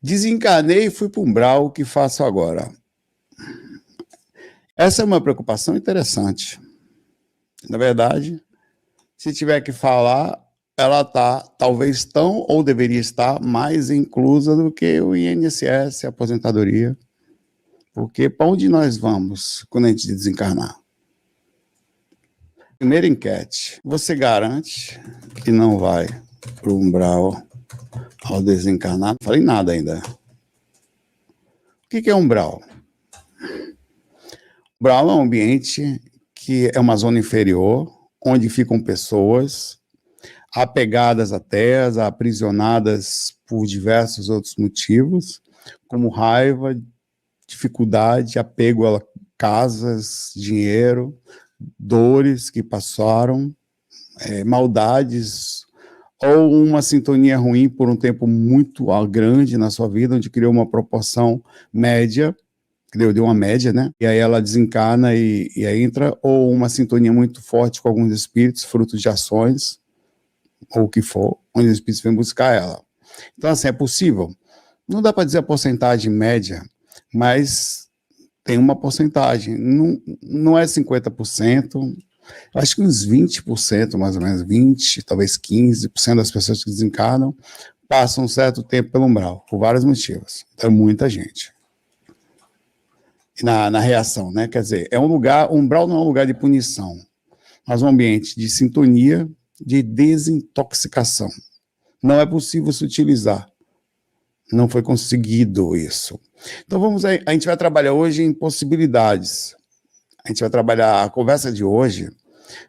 Desencanei e fui para o umbral, o que faço agora? Essa é uma preocupação interessante. Na verdade, se tiver que falar, ela está talvez tão ou deveria estar mais inclusa do que o INSS, a aposentadoria. Porque para onde nós vamos quando a gente desencarnar? Primeira enquete. Você garante que não vai para o umbral ao desencarnar? Não falei nada ainda. O que é umbral? Umbral é um ambiente que é uma zona inferior, onde ficam pessoas apegadas à terra, aprisionadas por diversos outros motivos, como raiva, dificuldade, apego a casas, dinheiro, dores que passaram, maldades, ou uma sintonia ruim por um tempo muito grande na sua vida, onde criou uma proporção média, deu uma média, né? E aí ela desencarna e aí entra, ou uma sintonia muito forte com alguns espíritos, fruto de ações, ou o que for, onde os espíritos vêm buscar ela. Então, assim, é possível. Não dá para dizer a porcentagem média, mas tem uma porcentagem. Não é 50%, acho que uns 20%, mais ou menos, 20%, talvez 15% das pessoas que desencarnam passam um certo tempo pelo umbral, por vários motivos. Então, muita gente. Na reação, né? Quer dizer, é um lugar, o umbral não é um lugar de punição, mas um ambiente de sintonia, de desintoxicação. Não é possível se utilizar. Não foi conseguido isso. Então a gente vai trabalhar hoje em possibilidades. A gente vai trabalhar, a conversa de hoje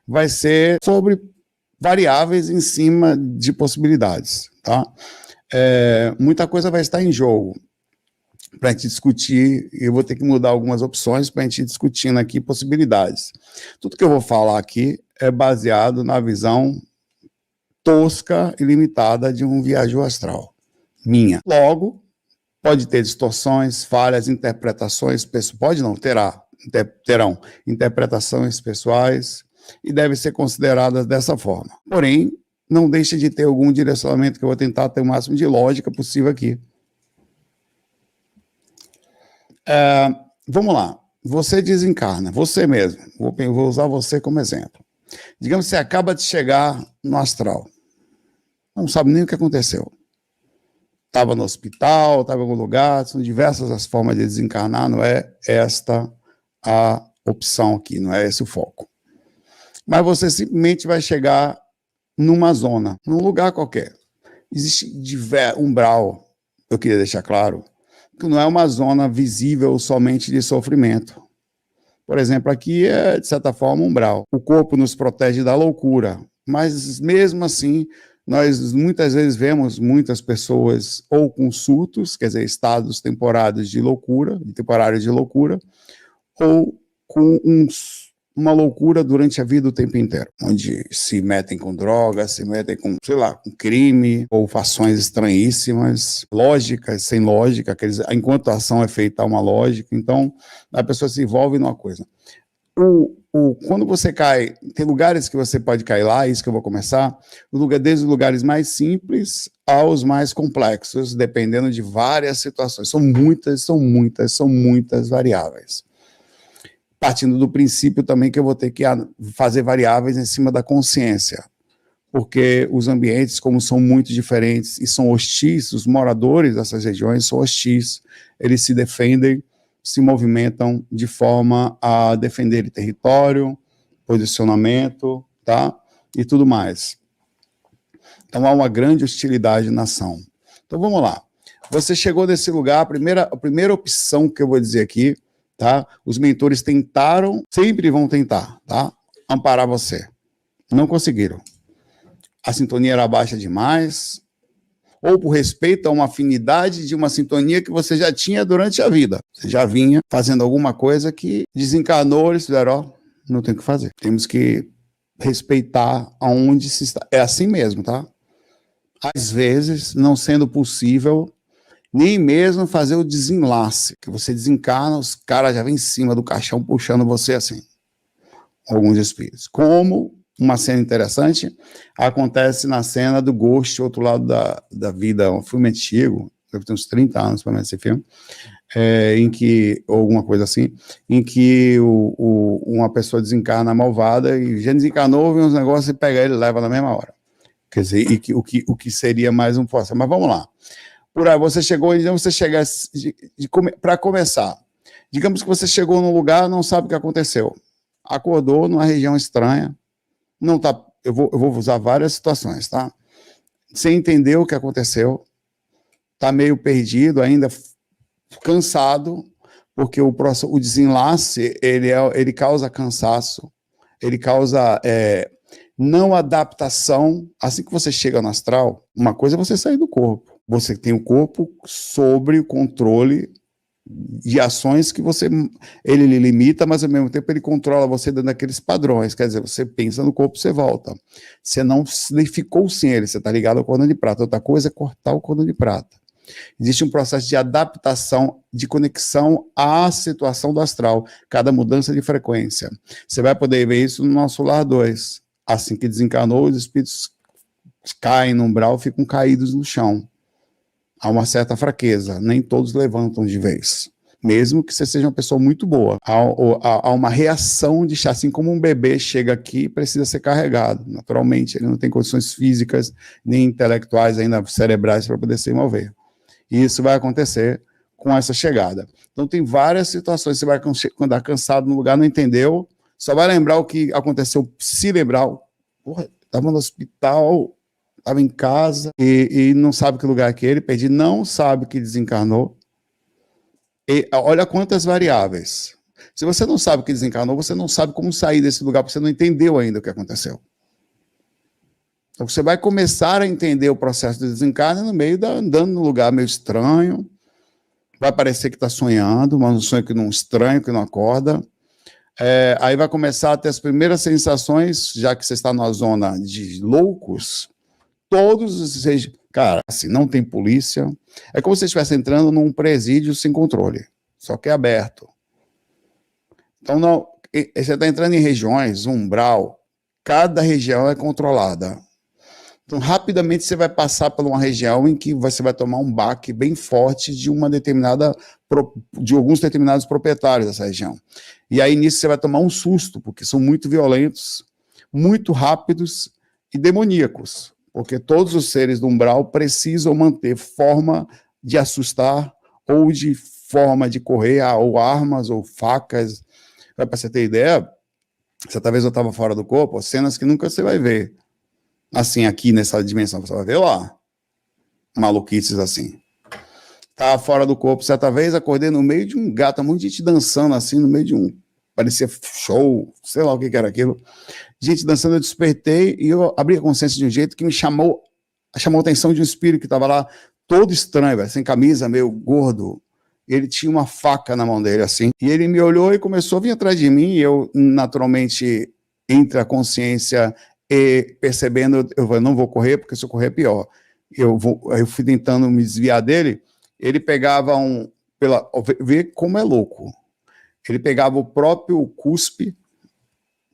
vai ser sobre variáveis em cima de possibilidades, tá? Muita coisa vai estar em jogo para a gente discutir, e eu vou ter que mudar algumas opções para a gente ir discutindo aqui possibilidades. Tudo que eu vou falar aqui é baseado na visão tosca e limitada de um viajou astral, minha. Logo, pode ter distorções, falhas, interpretações, pode não, terão interpretações pessoais e devem ser consideradas dessa forma. Porém, não deixa de ter algum direcionamento que eu vou tentar ter o máximo de lógica possível aqui. Vamos lá, você desencarna, você mesmo, vou usar você como exemplo. Digamos que você acaba de chegar no astral, não sabe nem o que aconteceu. Estava no hospital, estava em algum lugar, são diversas as formas de desencarnar, não é esta a opção aqui, não é esse o foco. Mas você simplesmente vai chegar numa zona, num lugar qualquer. Existe umbral, eu queria deixar claro, que não é uma zona visível somente de sofrimento. Por exemplo, aqui é, de certa forma, umbral. O corpo nos protege da loucura, mas mesmo assim, nós muitas vezes vemos muitas pessoas ou com surtos, quer dizer, estados temporários de loucura, ou com uma loucura durante a vida o tempo inteiro, onde se metem com drogas, se metem com, sei lá, com crime, ou fações estranhíssimas, lógicas, sem lógica, enquanto a ação é feita há uma lógica, então a pessoa se envolve numa coisa. Quando você cai, tem lugares que você pode cair lá, isso que eu vou começar, desde os lugares mais simples aos mais complexos, dependendo de várias situações. São muitas variáveis. Partindo do princípio também que eu vou ter que fazer variáveis em cima da consciência, porque os ambientes, como são muito diferentes e são hostis, os moradores dessas regiões são hostis, eles se defendem, se movimentam de forma a defender território, posicionamento, tá? E tudo mais. Então há uma grande hostilidade na ação. Então vamos lá. Você chegou nesse lugar, a primeira opção que eu vou dizer aqui, tá? Os mentores tentaram, sempre vão tentar, tá? Amparar você. Não conseguiram. A sintonia era baixa demais, ou por respeito a uma afinidade de uma sintonia que você já tinha durante a vida. Você já vinha fazendo alguma coisa que desencarnou, eles fizeram, ó, não tem o que fazer. Temos que respeitar aonde se está. É assim mesmo, tá? Às vezes, não sendo possível nem mesmo fazer o desenlace, que você desencarna, os caras já vêm em cima do caixão puxando você assim, alguns espíritos. Como uma cena interessante acontece na cena do Ghost, outro lado da vida, um filme antigo, deve ter uns 30 anos para esse filme, em que, ou alguma coisa assim, em que uma pessoa desencarna malvada e já desencarnou, vê uns negócios e pega ele e leva na mesma hora. Quer dizer, o que seria mais um força. Mas vamos lá. Por aí, você chegou, então você chega para começar. Digamos que você chegou num lugar, não sabe o que aconteceu. Acordou numa região estranha, não tá, eu vou usar várias situações, tá? Sem entender o que aconteceu, tá meio perdido, ainda cansado, porque o desenlace, ele causa cansaço, ele causa não adaptação. Assim que você chega no astral, uma coisa é você sair do corpo. Você tem o corpo sobre o controle de ações que ele lhe limita, mas ao mesmo tempo ele controla você dentro daqueles padrões. Quer dizer, você pensa no corpo, você volta. Você não ficou sem ele, você está ligado ao cordão de prata. Outra coisa é cortar o cordão de prata. Existe um processo de adaptação, de conexão à situação do astral, cada mudança de frequência. Você vai poder ver isso no nosso lar 2. Assim que desencarnou, os espíritos caem no umbral, ficam caídos no chão. Há uma certa fraqueza, nem todos levantam de vez, mesmo que você seja uma pessoa muito boa. Há uma reação de chá, assim como um bebê chega aqui e precisa ser carregado. Naturalmente, ele não tem condições físicas, nem intelectuais, ainda cerebrais, para poder se mover. E isso vai acontecer com essa chegada. Então, tem várias situações. Você vai andar cansado no lugar, não entendeu, só vai lembrar o que aconteceu, se lembrar. Porra, estava no hospital, estava em casa e não sabe que lugar é aquele, perdi, não sabe que desencarnou. E olha quantas variáveis. Se você não sabe que desencarnou, você não sabe como sair desse lugar, porque você não entendeu ainda o que aconteceu. Então você vai começar a entender o processo de desencarne no meio andando num lugar meio estranho, vai parecer que está sonhando, mas um sonho que não estranho, que não acorda. Aí vai começar a ter as primeiras sensações, já que você está numa zona de loucos, todos os... Cara, assim, não tem polícia. É como se você estivesse entrando num presídio sem controle, só que é aberto. Então, não, você está entrando em regiões, umbral, cada região é controlada. Então, rapidamente você vai passar por uma região em que você vai tomar um baque bem forte de alguns determinados proprietários dessa região. E aí, nisso, você vai tomar um susto, porque são muito violentos, muito rápidos e demoníacos. Porque todos os seres do umbral precisam manter forma de assustar ou de forma de correr, ou armas, ou facas. Para você ter ideia, certa vez eu estava fora do corpo, cenas que nunca você vai ver. Assim, aqui nessa dimensão, você vai ver lá. Maluquices assim. Estava fora do corpo, certa vez acordei no meio de um gato, muita gente dançando assim, no meio de um... Parecia show, sei lá o que era aquilo. Gente dançando, eu despertei e eu abri a consciência de um jeito que me chamou a atenção de um espírito que estava lá, todo estranho, véio, sem camisa, meio gordo. Ele tinha uma faca na mão dele, assim, e ele me olhou e começou a vir atrás de mim, e eu, naturalmente, entre a consciência e percebendo, eu não vou correr, porque se eu correr é pior. Eu fui tentando me desviar dele, ele pegava vê como é louco. Ele pegava o próprio cuspe,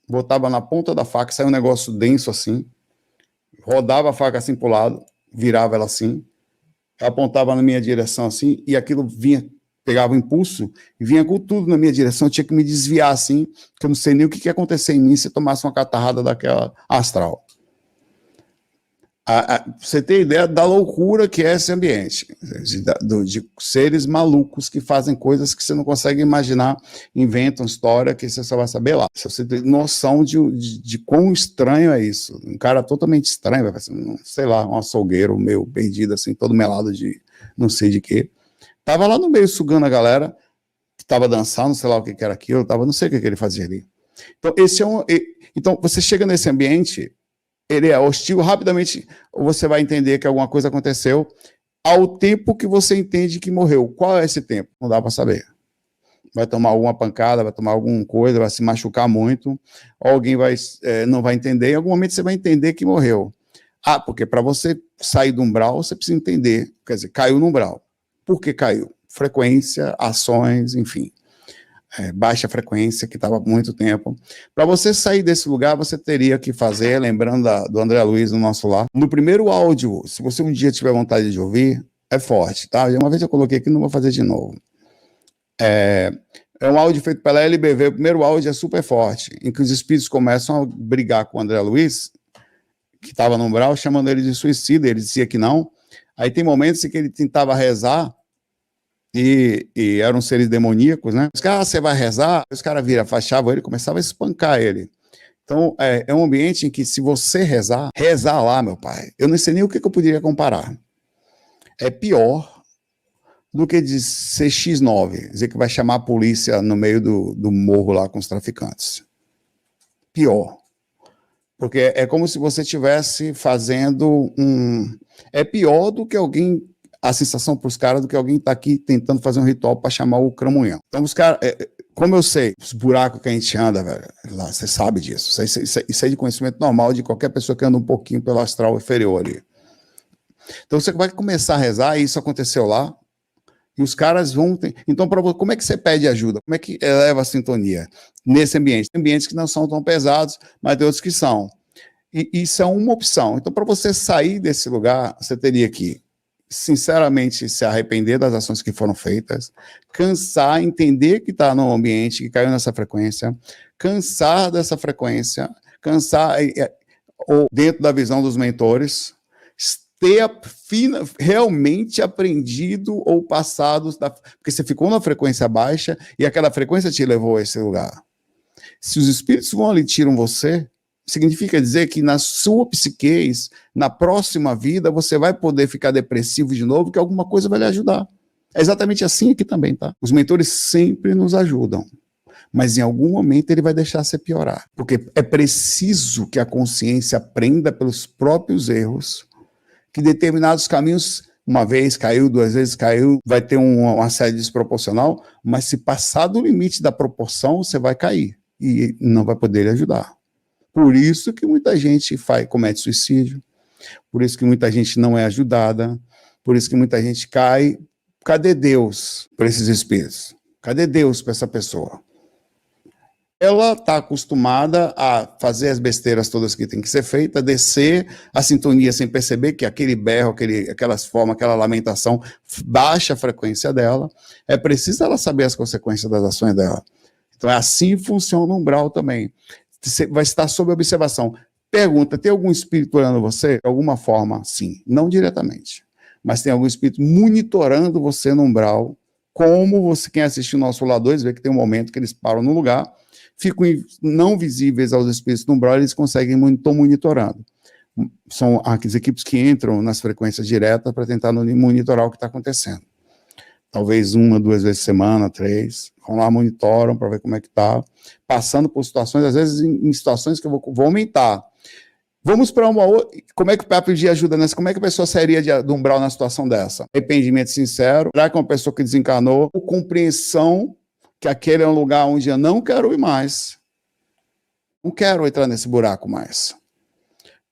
botava na ponta da faca, saiu um negócio denso assim, rodava a faca assim pro lado, virava ela assim, apontava na minha direção assim, e aquilo vinha, pegava o impulso, e vinha com tudo na minha direção, eu tinha que me desviar assim, que eu não sei nem o que ia acontecer em mim se eu tomasse uma catarrada daquela astral. Você tem ideia da loucura que é esse ambiente, de seres malucos que fazem coisas que você não consegue imaginar, inventam história que você só vai saber lá. Se você tem noção de quão estranho é isso. Um cara totalmente estranho, sei lá, um açougueiro meio perdido, assim, todo melado de não sei de quê. Tava lá no meio sugando a galera, que tava dançando, sei lá o que era aquilo, não sei o que ele fazia ali. Então, então você chega nesse ambiente, ele é hostil, rapidamente você vai entender que alguma coisa aconteceu ao tempo que você entende que morreu. Qual é esse tempo? Não dá para saber. Vai tomar alguma pancada, vai tomar alguma coisa, vai se machucar muito, alguém não vai entender, em algum momento você vai entender que morreu. Porque para você sair do umbral, você precisa entender, quer dizer, caiu no umbral. Por que caiu? Frequência, ações, enfim. Baixa frequência, que estava há muito tempo. Para você sair desse lugar, você teria que fazer, lembrando do André Luiz no nosso lar, no primeiro áudio, se você um dia tiver vontade de ouvir, É forte, tá? Uma vez eu coloquei aqui, não vou fazer de novo. É um áudio feito pela LBV. O primeiro áudio é super forte, em que os espíritos começam a brigar com o André Luiz, que estava no umbral, chamando ele de suicida. Ele dizia que não. Aí tem momentos em que ele tentava rezar, e eram seres demoníacos, né? Os caras, você vai rezar, os caras viram, afastavam ele, começava a espancar ele. Então, é um ambiente em que, se você rezar lá, meu pai, eu não sei nem o que eu poderia comparar. É pior do que de ser X9, dizer que vai chamar a polícia no meio do morro lá com os traficantes. Pior. Porque é como se você estivesse fazendo É pior do que alguém... A sensação para os caras do que alguém está aqui tentando fazer um ritual para chamar o cramunhão. Então, os caras... Como eu sei, os buracos que a gente anda, velho, lá, você sabe disso. Isso é de conhecimento normal de qualquer pessoa que anda um pouquinho pelo astral inferior ali. Então, você vai começar a rezar, e isso aconteceu lá, e os caras vão... Então, como é que você pede ajuda? Como é que eleva a sintonia nesse ambiente? Tem ambientes que não são tão pesados, mas tem outros que são. E isso é uma opção. Então, para você sair desse lugar, você teria que, sinceramente, se arrepender das ações que foram feitas, cansar, entender que está no ambiente, que caiu nessa frequência, cansar dessa frequência, cansar, ou dentro da visão dos mentores, ter realmente aprendido ou passado, porque você ficou na frequência baixa e aquela frequência te levou a esse lugar. Se os espíritos vão ali e tiram você, significa dizer que na sua psiquez, na próxima vida, você vai poder ficar depressivo de novo, que alguma coisa vai lhe ajudar. É exatamente assim aqui também, tá? Os mentores sempre nos ajudam, mas em algum momento ele vai deixar você piorar, porque é preciso que a consciência aprenda pelos próprios erros, que determinados caminhos, uma vez caiu, duas vezes caiu, vai ter uma série desproporcional, mas se passar do limite da proporção, você vai cair e não vai poder lhe ajudar. Por isso que muita gente comete suicídio, por isso que muita gente não é ajudada, por isso que muita gente cai. Cadê Deus para esses espíritos? Cadê Deus para essa pessoa? Ela está acostumada a fazer as besteiras todas que tem que ser feita, descer a sintonia sem perceber que aquele berro, aquelas formas, aquela lamentação baixa a frequência dela. É preciso ela saber as consequências das ações dela. Então, é assim que funciona o umbral também. Você vai estar sob observação. Pergunta, tem algum espírito olhando você? De alguma forma, sim. Não diretamente. Mas tem algum espírito monitorando você no umbral. Como você, quem assistiu o nosso Lá 2, vê que tem um momento que eles param no lugar, ficam não visíveis aos espíritos no umbral, eles conseguem monitorando. São as equipes que entram nas frequências diretas para tentar monitorar o que está acontecendo. Talvez 1, 2 vezes por semana, 3, vão lá, monitoram para ver como é que está, passando por situações, às vezes em situações que eu vou aumentar. Vamos para uma outra. Como é que o Papo de ajuda nessa? Como é que a pessoa sairia do umbral na situação dessa? Arrependimento sincero, será que é uma pessoa que desencarnou, ou compreensão que aquele é um lugar onde eu não quero ir mais, não quero entrar nesse buraco mais.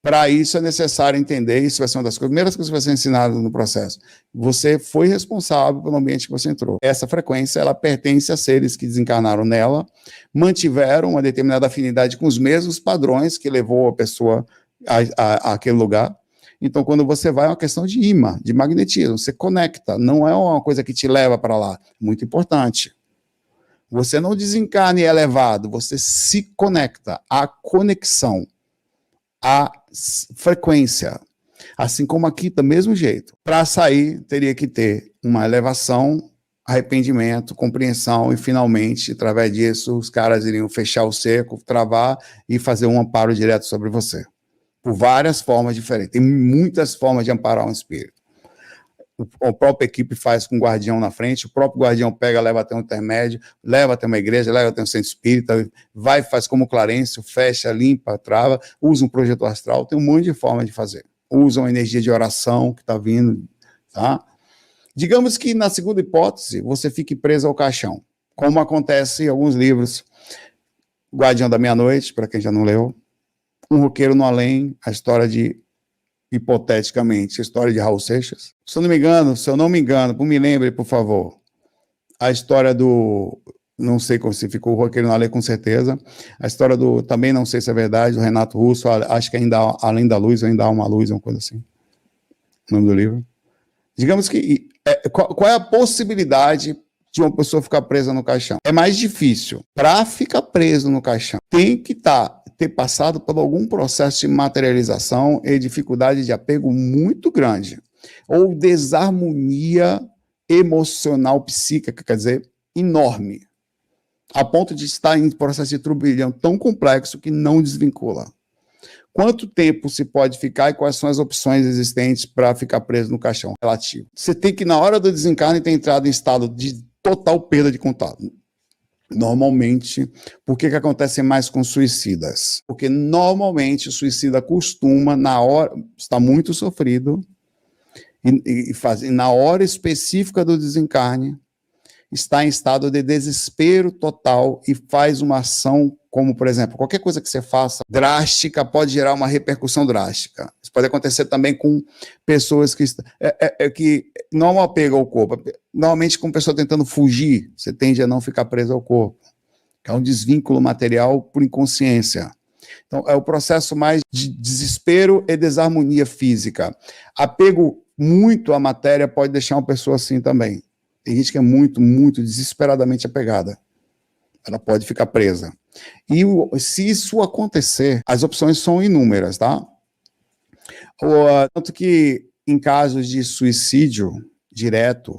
Para isso é necessário entender, isso vai ser uma das primeiras coisas que vai ser ensinado no processo. Você foi responsável pelo ambiente que você entrou. Essa frequência, ela pertence a seres que desencarnaram nela, mantiveram uma determinada afinidade com os mesmos padrões que levou a pessoa àquele lugar. Então, quando você vai, é uma questão de imã, de magnetismo, você conecta, não é uma coisa que te leva para lá. Muito importante. Você não desencarna e é levado, você se conecta. A conexão, a frequência. Assim como aqui, do mesmo jeito. Para sair, teria que ter uma elevação, arrependimento, compreensão, e finalmente, através disso, os caras iriam fechar o cerco, travar e fazer um amparo direto sobre você. Por várias formas diferentes. Tem muitas formas de amparar um espírito. A própria equipe faz com o guardião na frente, o próprio guardião pega, leva até um intermédio, leva até uma igreja, leva até um centro espírita, vai, faz como Clarencio, fecha, limpa, trava, usa um projetor astral, tem um monte de forma de fazer. Usa uma energia de oração que está vindo, tá? Digamos que na segunda hipótese, você fique preso ao caixão, como acontece em alguns livros. Guardião da Meia-Noite, para quem já não leu, Um Roqueiro no Além, a história de, hipoteticamente, a história de Raul Seixas. Se eu não me engano, me lembre, por favor, a história do, não sei se ficou o Roqueiro no Além com certeza, a história do, também não sei se é verdade, do Renato Russo, acho que ainda Além da Luz, ou Ainda Há uma Luz, uma coisa assim, o nome do livro. Digamos que qual é a possibilidade de uma pessoa ficar presa no caixão? É mais difícil. Para ficar preso no caixão, tem que ter passado por algum processo de materialização e dificuldade de apego muito grande, ou desarmonia emocional psíquica, quer dizer, enorme, a ponto de estar em processo de turbilhão tão complexo que não desvincula. Quanto tempo se pode ficar e quais são as opções existentes para ficar preso no caixão relativo? Você tem que, na hora do desencarne, ter entrado em estado de total perda de contato. Normalmente, por que acontece mais com suicidas? Porque normalmente o suicida costuma, na hora, está muito sofrido, e na hora específica do desencarne, está em estado de desespero total e faz uma ação como, por exemplo, qualquer coisa que você faça drástica pode gerar uma repercussão drástica. Isso pode acontecer também com pessoas que não apegam ao corpo. Normalmente, com pessoa tentando fugir, você tende a não ficar preso ao corpo, que é um desvínculo material por inconsciência. Então, é o processo mais de desespero e desarmonia física. Apego muito à matéria pode deixar uma pessoa assim também. Tem gente que é muito, muito desesperadamente apegada. Ela pode ficar presa. E se isso acontecer, as opções são inúmeras, tá? Tanto que em casos de suicídio direto,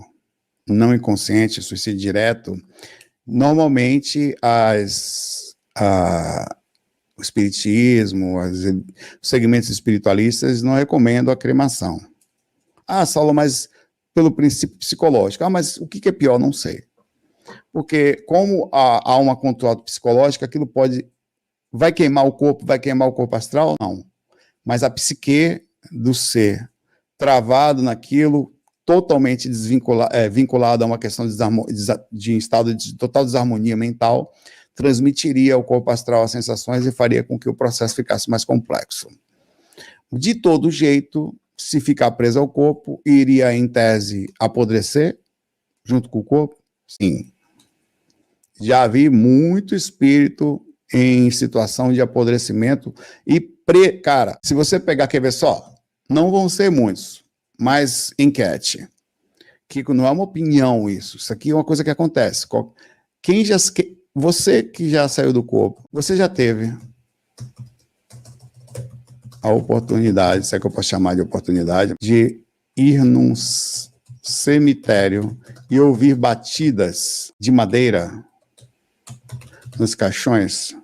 não inconsciente, suicídio direto, normalmente o espiritismo, os segmentos espiritualistas não recomendam a cremação. Ah, Saulo, mas pelo princípio psicológico. Ah, mas o que é pior? Não sei. Porque como há uma controle psicológica, aquilo vai queimar o corpo astral? Não. Mas a psique do ser travado naquilo, totalmente vinculado a uma questão de estado de total desarmonia mental, transmitiria ao corpo astral as sensações e faria com que o processo ficasse mais complexo. De todo jeito, se ficar preso ao corpo, iria, em tese, apodrecer junto com o corpo? Sim. Já vi muito espírito em situação de apodrecimento cara, se você pegar, quer ver só, não vão ser muitos, mas enquete. Kiko, não é uma opinião isso aqui é uma coisa que acontece. Você que já saiu do corpo, você já teve a oportunidade, se é que eu posso chamar de oportunidade, de ir num cemitério e ouvir batidas de madeira nos caixões?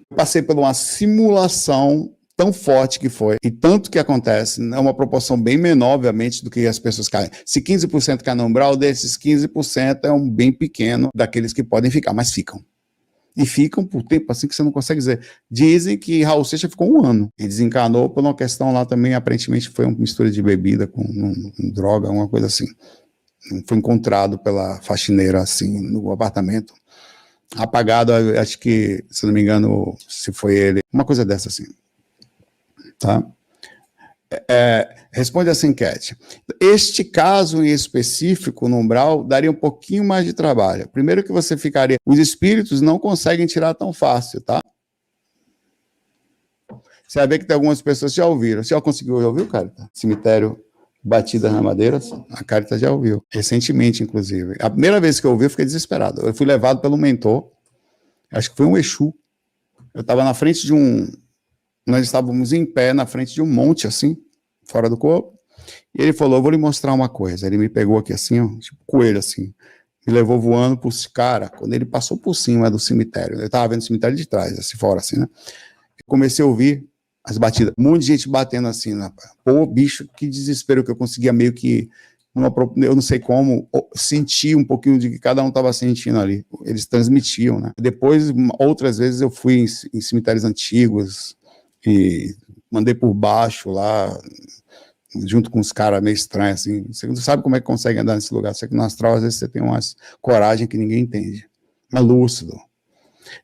Eu passei por uma simulação tão forte que foi, e tanto que acontece, é uma proporção bem menor, obviamente, do que as pessoas caem. Se 15% caem no umbral, desses 15% é um bem pequeno daqueles que podem ficar, mas ficam. E ficam por tempo assim que você não consegue dizer. Dizem que Raul Seixas ficou 1 ano. E desencarnou por uma questão lá também, aparentemente foi uma mistura de bebida com droga, uma coisa assim. Foi encontrado pela faxineira, assim, no apartamento. Apagado, acho que, se não me engano, se foi ele. Uma coisa dessa, assim. Tá? Responde essa enquete. Este caso em específico, no umbral, daria um pouquinho mais de trabalho. Primeiro que você ficaria... Os espíritos não conseguem tirar tão fácil, tá? Você vai ver que tem algumas pessoas que já ouviram. Você já conseguiu ouvir, cara? Cemitério Batidas na Madeira? A Carita já ouviu. Recentemente, inclusive. A primeira vez que eu ouvi, eu fiquei desesperado. Eu fui levado pelo mentor. Acho que foi um Exu. Eu estava na frente de nós estávamos em pé na frente de um monte, assim, fora do corpo, e ele falou, eu vou lhe mostrar uma coisa. Ele me pegou aqui assim, ó, tipo coelho, assim, me levou voando por cara, quando ele passou por cima do cemitério, eu estava vendo o cemitério de trás, assim, fora, assim, né, eu comecei a ouvir as batidas, um monte de gente batendo assim, né? Pô, bicho, que desespero que eu conseguia meio que, eu não sei como, sentir um pouquinho de que cada um estava sentindo ali, eles transmitiam, né, depois, outras vezes eu fui em cemitérios antigos, e mandei por baixo lá, junto com os caras meio estranhos, assim. Você não sabe como é que consegue andar nesse lugar. Você que no astral, às vezes, você tem umas coragem que ninguém entende. É lúcido.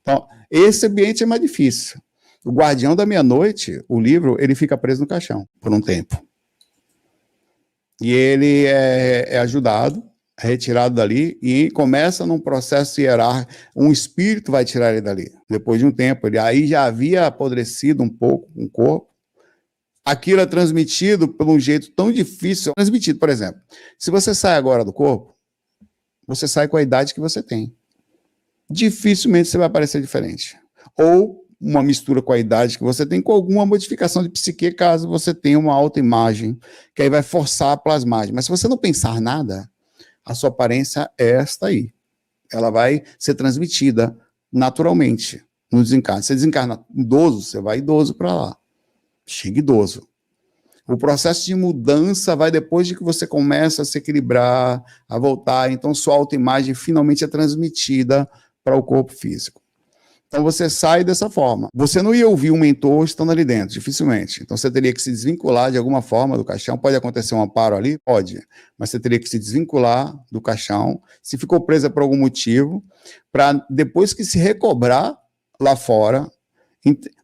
Então, esse ambiente é mais difícil. O Guardião da Meia-Noite, o livro, ele fica preso no caixão por um tempo. E ele é ajudado, é retirado dali e começa num processo hierárquico. Um espírito vai tirar ele dali. Depois de um tempo, ele aí já havia apodrecido um pouco com o corpo, aquilo é transmitido por um jeito tão difícil. Transmitido, por exemplo, se você sai agora do corpo, você sai com a idade que você tem. Dificilmente você vai aparecer diferente. Ou uma mistura com a idade que você tem, com alguma modificação de psique, caso você tenha uma autoimagem, que aí vai forçar a plasmagem. Mas se você não pensar nada, a sua aparência é esta aí. Ela vai ser transmitida naturalmente no desencarne. Você desencarna idoso, você vai idoso para lá. Chega idoso. O processo de mudança vai depois de que você começa a se equilibrar, a voltar. Então, sua autoimagem finalmente é transmitida para o corpo físico. Então, você sai dessa forma. Você não ia ouvir um mentor estando ali dentro, dificilmente. Então, você teria que se desvincular de alguma forma do caixão. Pode acontecer um amparo ali? Pode. Mas você teria que se desvincular do caixão. Se ficou presa por algum motivo, para depois que se recobrar lá fora,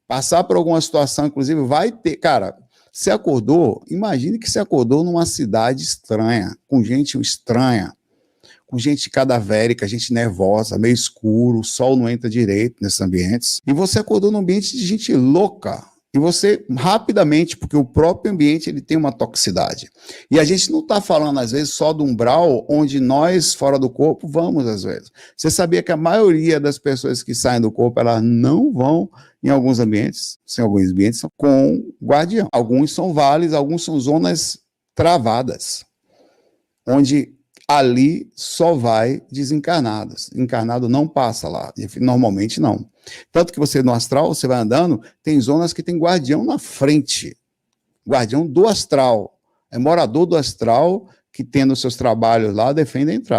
passar por alguma situação, inclusive, vai ter... Cara, você acordou, imagine que você acordou numa cidade estranha, com gente estranha, com gente cadavérica, gente nervosa, meio escuro, o sol não entra direito nesses ambientes, e você acordou num ambiente de gente louca, e você rapidamente, porque o próprio ambiente ele tem uma toxicidade, e a gente não está falando às vezes só do umbral, onde nós fora do corpo vamos às vezes. Você sabia que a maioria das pessoas que saem do corpo, elas não vão em alguns ambientes são com guardião. Alguns são vales, alguns são zonas travadas, onde ali só vai desencarnados. Encarnado não passa lá, normalmente não. Tanto que você no astral, você vai andando, tem zonas que tem guardião na frente, guardião do astral, é morador do astral que tendo seus trabalhos lá defende a entrada.